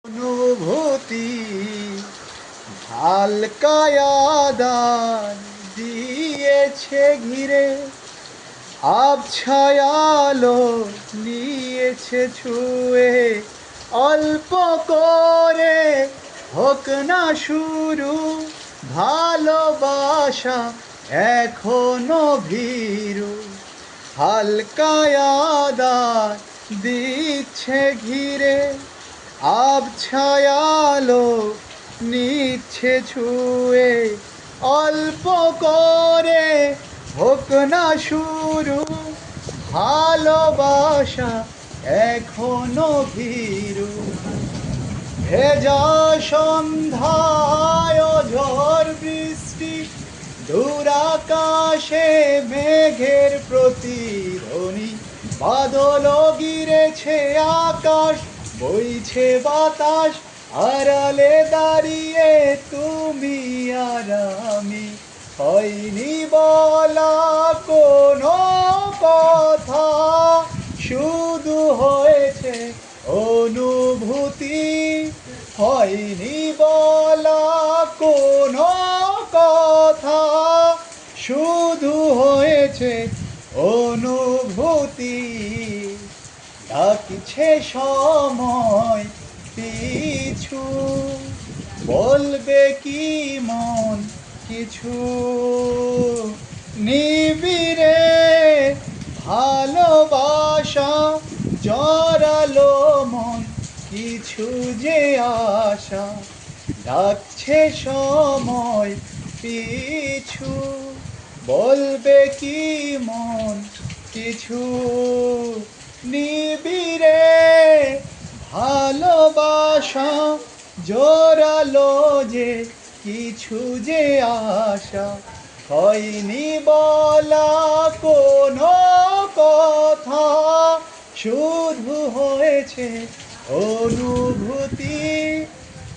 অনুভূতি হালকায়াদান দিয়েছে ঘিরে, আবছায়ালো নিয়েছে ছুঁয়ে। অল্প করে হোক না শুরু, ভালোবাসা এখনো ভীরু। হালকায়াদান দিচ্ছে ঘিরে, আবছায়ালো নিচ্ছে ছুঁয়ে। অল্প করে হোক না শুরু, ভালোবাসা এখনো ভীরু। ভেজা সন্ধ্যায় ঝড় বৃষ্টি, দূর আকাশে মেঘের প্রতিধ্বনি। বাদল গিরেছে আকাশ, বইছে বাতাস, আড়ালে দাঁড়িয়ে তুমি আর আমি। হয়নি বলা কোনো কথা, শুধু হয়েছে অনুভূতি। হয়নি বলা কোনো কথা, শুধু হয়েছে অনুভূতি। ডাকছে সময় পিছু, বলবে কি মন কিছু। নিবিড়ে ভালোবাসা জড়ালো মন, কিছু যে আশা। ডাকছে সময় পিছু, বলবে কি মন কিছু। নিবিড়ে ভালোবাসা জোরালো যে কিছু যে আশা। হয়নি বলা কোনো কথা, শুধু হয়েছে অনুভূতি।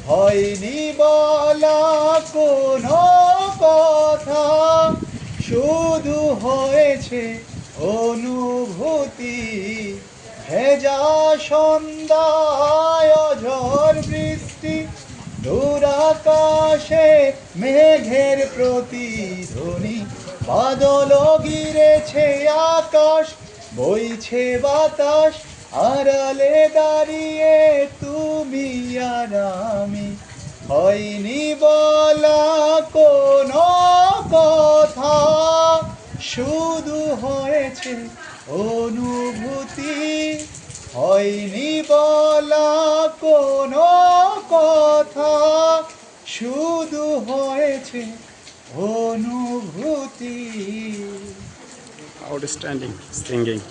হয়নি বলা কোনো কথা, শুধু হয়েছে অনুভূতি। ভেজা সন্ধ্যায় ঝড় বৃষ্টি, দূর আকাশে মেঘের প্রতিধ্বনি। বাদল গিরেছে আকাশ, বইছে বাতাস, আড়ালে দাঁড়িয়ে তুমি আর আমি। হয়নি বলা কোনো কথা, শুধু হয়েছে অনুভূতি। হয়নি বলা কোনো কথা, শুধু হয়েছে অনুভূতি। Outstanding singing.